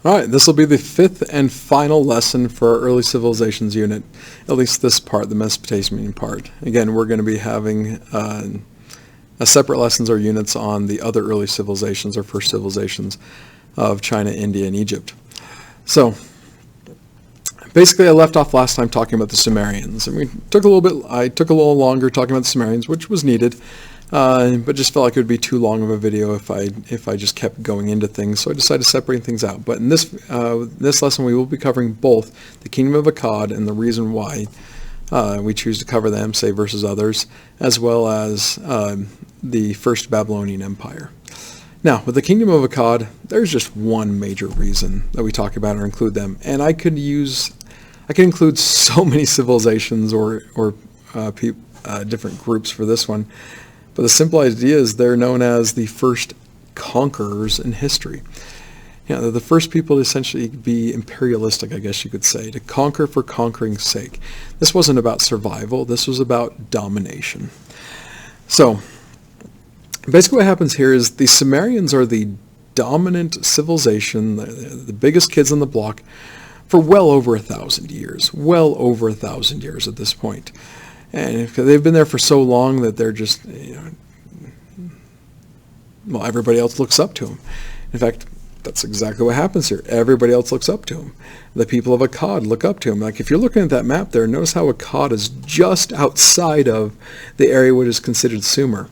All right, this will be the fifth and final lesson for our early civilizations unit, at least this part, the Mesopotamian part. Again, we're going to be having separate lessons or units on the other early civilizations or first civilizations of China, India, and Egypt. So, basically, I left off last time talking about the Sumerians, and I took a little longer talking about the Sumerians, which was needed. But just felt like it would be too long of a video if I just kept going into things, so I decided to separate things out. But in this lesson, we will be covering both the Kingdom of Akkad and the reason why we choose to cover them, say, versus others, as well as the First Babylonian Empire. Now, with the Kingdom of Akkad, there's just one major reason that we talk about or include them, and I could include so many civilizations or different groups for this one. But the simple idea is they're known as the first conquerors in history. You know, they're the first people to essentially be imperialistic, I guess you could say, to conquer for conquering's sake. This wasn't about survival. This was about domination. So, basically what happens here is the Sumerians are the dominant civilization, the biggest kids on the block, for well over 1,000 years. Well over 1,000 years at this point. And they've been there for so long that they're just, everybody else looks up to them. In fact, that's exactly what happens here. Everybody else looks up to them. The people of Akkad look up to them. Like if you're looking at that map there, notice how Akkad is just outside of the area which is considered Sumer.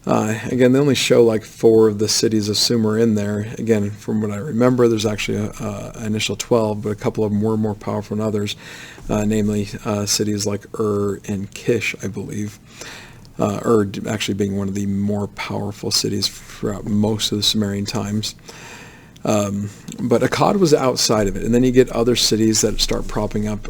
Again, they only show like 4 of the cities of Sumer in there. Again, from what I remember, there's actually an initial 12, but a couple of them were more powerful than others, namely cities like and Kish, I believe. Actually being one of the more powerful cities throughout most of the Sumerian times. But Akkad was outside of it, and then you get other cities that start propping up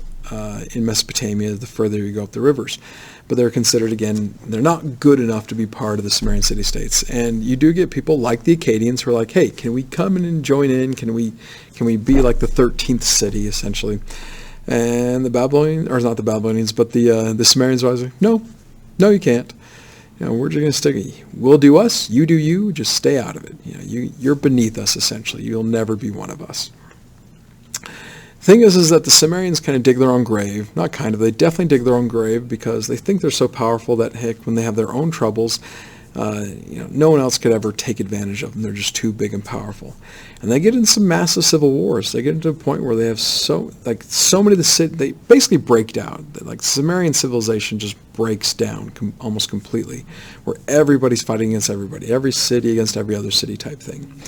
in Mesopotamia the further you go up the rivers. But they're considered, again, they're not good enough to be part of the Sumerian city-states. And you do get people like the Akkadians who are like, hey, can we come in and join in? Can we be like the 13th city, essentially? And the Babylonians, or not the Babylonians, but the Sumerians are like, no, you can't. We're just going to stick. We'll do us, you do you, just stay out of it. You're beneath us, essentially. You'll never be one of us. The thing is that the Sumerians kind of dig their own grave. Not kind of, they definitely dig their own grave because they think they're so powerful that, heck, when they have their own troubles, no one else could ever take advantage of them. They're just too big and powerful. And they get into some massive civil wars. They get into a point where they have so many of the cities, they basically break down. Like Sumerian civilization just breaks down almost completely, where everybody's fighting against everybody, every city against every other city type thing.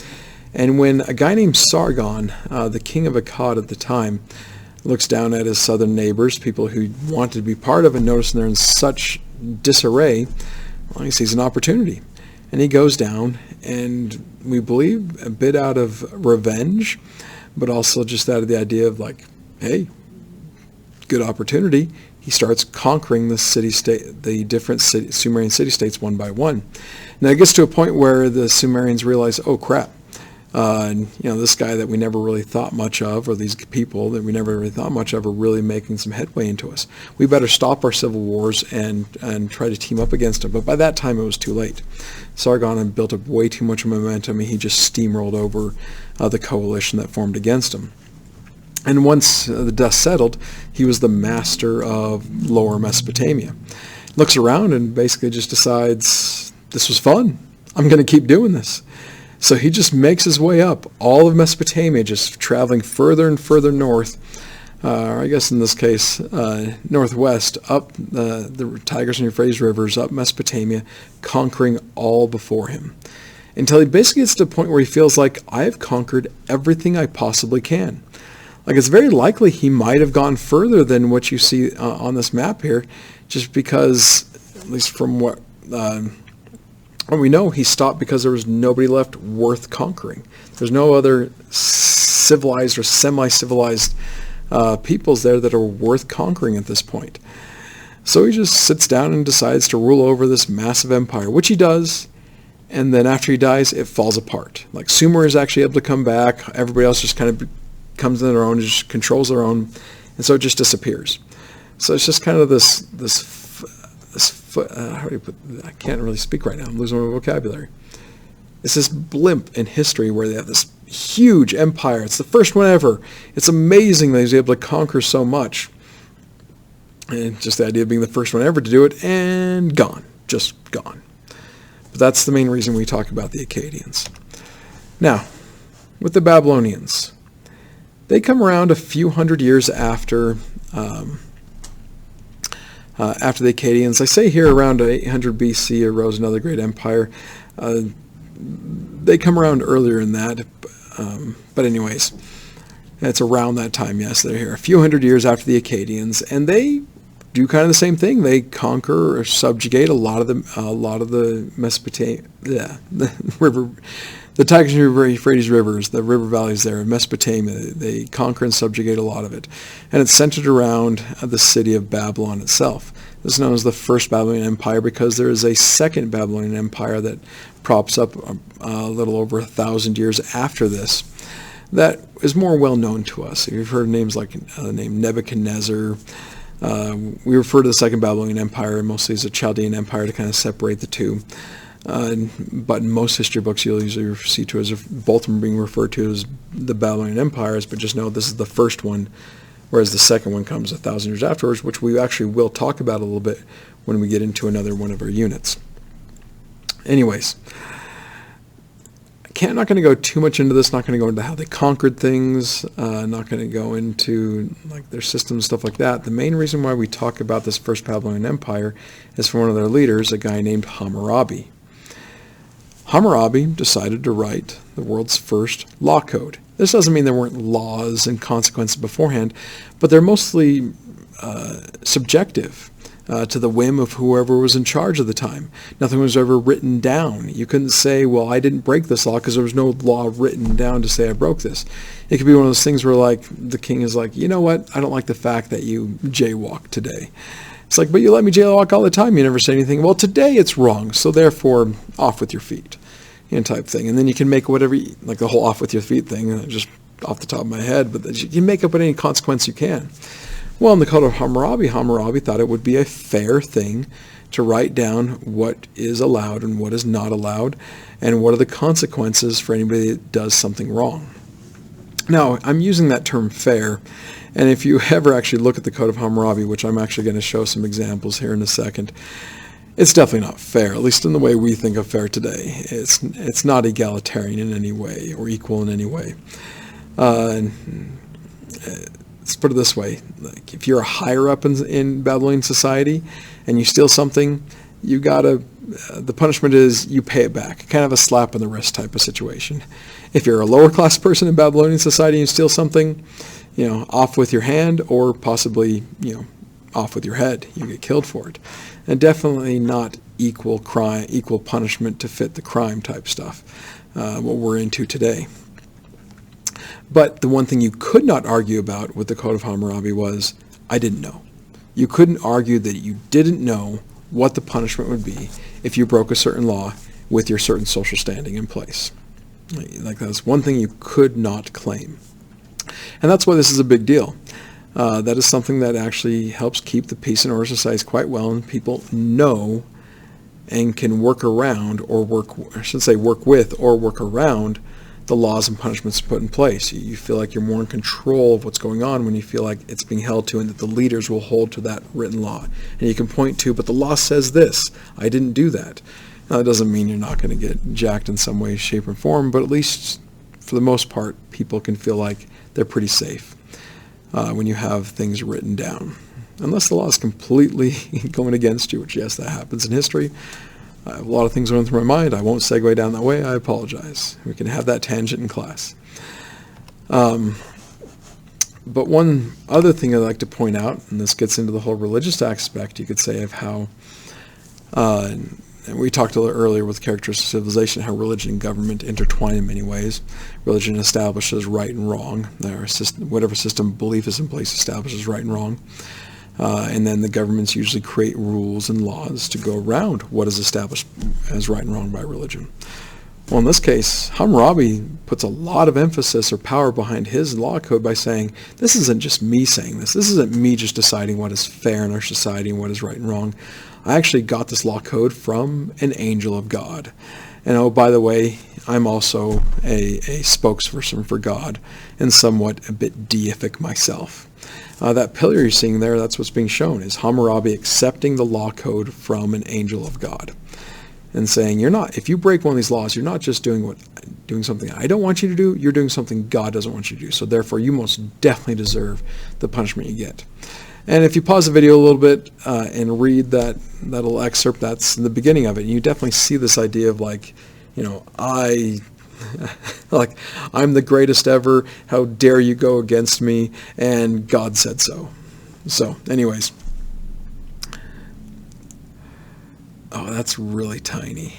And when a guy named Sargon, the king of Akkad at the time, looks down at his southern neighbors, people who wanted to be part of it, noticing they're in such disarray, well, he sees an opportunity. And he goes down, and we believe a bit out of revenge, but also just out of the idea of like, hey, good opportunity. He starts conquering the different Sumerian city-states one by one. Now it gets to a point where the Sumerians realize, oh crap, this guy that we never really thought much of, or these people that we never really thought much of, are really making some headway into us. We better stop our civil wars and try to team up against him. But by that time, it was too late. Sargon had built up way too much momentum, and he just steamrolled over the coalition that formed against him. And once the dust settled, he was the master of Lower Mesopotamia. Looks around and basically just decides, this was fun. I'm going to keep doing this. So he just makes his way up all of Mesopotamia, just traveling further and further north, or I guess in this case, northwest, up the Tigris and Euphrates rivers, up Mesopotamia, conquering all before him. Until he basically gets to the point where he feels like, I have conquered everything I possibly can. Like it's very likely he might have gone further than what you see on this map here, just because, at least from what we know, he stopped because there was nobody left worth conquering. There's no other civilized or semi-civilized peoples there that are worth conquering at this point. So he just sits down and decides to rule over this massive empire, which he does, and then after he dies, it falls apart. Like Sumer is actually able to come back. Everybody else just kind of comes in their own, just controls their own, and so it just disappears. So it's just kind of this how do you put? I can't really speak right now. I'm losing my vocabulary. It's this blimp in history where they have this huge empire. It's the first one ever. It's amazing that he's able to conquer so much. And just the idea of being the first one ever to do it, and gone. Just gone. But that's the main reason we talk about the Akkadians. Now, with the Babylonians, they come around a few hundred years after the Akkadians. I say here around 800 BC arose another great empire. They come around earlier than that, but anyways, it's around that time. Yes, they're here a few hundred years after the Akkadians, and they do kind of the same thing. They conquer or subjugate a lot of the Mesopotamia, the river, the Tigris River, Euphrates rivers, the river valleys there in Mesopotamia. They conquer and subjugate a lot of it, and it's centered around the city of Babylon itself. This is known as the First Babylonian Empire because there is a second Babylonian Empire that props up a little over 1,000 years after this that is more well known to us. If you've heard names like the name Nebuchadnezzar, we refer to the Second Babylonian Empire mostly as a Chaldean Empire to kind of separate the two. But in most history books, you'll usually see to as both of them being referred to as the Babylonian empires, but just know this is the first one, whereas the second one comes 1,000 years afterwards, which we actually will talk about a little bit when we get into another one of our units. Anyways, I'm not going to go too much into this, not going to go into how they conquered things, not going to go into like their systems, stuff like that. The main reason why we talk about this First Babylonian Empire is from one of their leaders, a guy named Hammurabi. Hammurabi decided to write the world's first law code. This doesn't mean there weren't laws and consequences beforehand, but they're mostly subjective to the whim of whoever was in charge at the time. Nothing was ever written down. You couldn't say, well, I didn't break this law because there was no law written down to say I broke this. It could be one of those things where like the king is like, you know what, I don't like the fact that you jaywalked today. It's like, but you let me jaywalk all the time. You never say anything. Well, today it's wrong, so therefore off with your feet, type thing. And then you can make whatever, like the whole off with your feet thing, just off the top of my head, but you can make up any consequence you can. Well, in the Code of Hammurabi, Hammurabi thought it would be a fair thing to write down what is allowed and what is not allowed, and what are the consequences for anybody that does something wrong. Now, I'm using that term fair, and if you ever actually look at the Code of Hammurabi, which I'm actually going to show some examples here in a second, it's definitely not fair, at least in the way we think of fair today. It's not egalitarian in any way or equal in any way. Let's put it this way. Like if you're a higher up in Babylonian society and you steal something, you gotta, the punishment is you pay it back. Kind of a slap on the wrist type of situation. If you're a lower class person in Babylonian society and you steal something, off with your hand, or possibly, off with your head. You get killed for it. And definitely not equal crime, equal punishment to fit the crime type stuff, what we're into today. But the one thing you could not argue about with the Code of Hammurabi was, I didn't know. You couldn't argue that you didn't know what the punishment would be if you broke a certain law with your certain social standing in place. Like that's one thing you could not claim. And that's why this is a big deal. That is something that actually helps keep the peace and order societies quite well, and people know and can work around work with or work around the laws and punishments put in place. You feel like you're more in control of what's going on when you feel like it's being held to and that the leaders will hold to that written law. And you can point to, but the law says this. I didn't do that. Now, that doesn't mean you're not going to get jacked in some way, shape, or form, but at least for the most part, people can feel like they're pretty safe when you have things written down. Unless the law is completely going against you, which, yes, that happens in history. I have a lot of things going through my mind. I won't segue down that way. I apologize. We can have that tangent in class. But one other thing I'd like to point out, and this gets into the whole religious aspect, you could say, of how, and we talked a little earlier with characters of civilization, how religion and government intertwine in many ways. Religion establishes right and wrong. Whatever system of belief is in place establishes right and wrong. And then the governments usually create rules and laws to go around what is established as right and wrong by religion. Well, in this case, Hammurabi puts a lot of emphasis or power behind his law code by saying, this isn't just me saying this. This isn't me just deciding what is fair in our society and what is right and wrong. I actually got this law code from an angel of God. And oh, by the way, I'm also a spokesperson for God and somewhat a bit deific myself. That pillar you're seeing there, that's what's being shown, is Hammurabi accepting the law code from an angel of God and saying, if you break one of these laws, you're not just doing something I don't want you to do, you're doing something God doesn't want you to do. So therefore, you most definitely deserve the punishment you get. And if you pause the video a little bit and read that little excerpt, that's in the beginning of it, you definitely see this idea of I'm the greatest ever, how dare you go against me, and God said so. So anyways, oh, that's really tiny.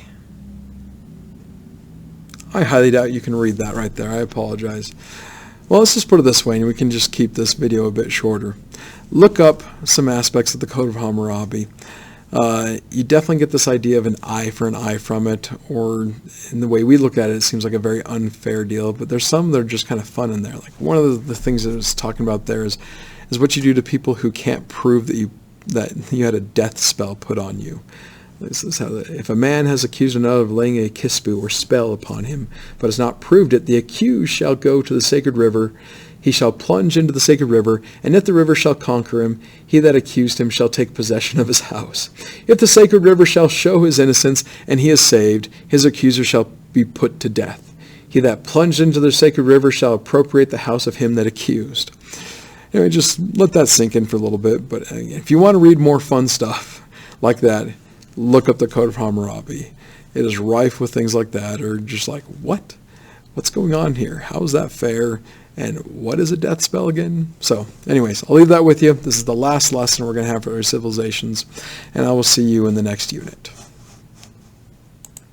I highly doubt you can read that right there. I apologize. Well, let's just put it this way, and we can just keep this video a bit shorter. Look up some aspects of the Code of Hammurabi. You definitely get this idea of an eye for an eye from it, or in the way we look at it, it seems like a very unfair deal, but there's some that are just kind of fun in there. Like one of the things that it's talking about there is what you do to people who can't prove that you had a death spell put on you. This is how if a man has accused another of laying a kispu or spell upon him, but has not proved it, the accused shall go to the sacred river. He shall plunge into the sacred river, and if the river shall conquer him, he that accused him shall take possession of his house. If the sacred river shall show his innocence, and he is saved, his accuser shall be put to death. He that plunged into the sacred river shall appropriate the house of him that accused. Anyway, just let that sink in for a little bit. But if you want to read more fun stuff like that, look up the Code of Hammurabi. It is rife with things like that, or just like, what? What's going on here? How is that fair? And what is a death spell again? So anyways, I'll leave that with you. This is the last lesson we're going to have for our civilizations, and I will see you in the next unit.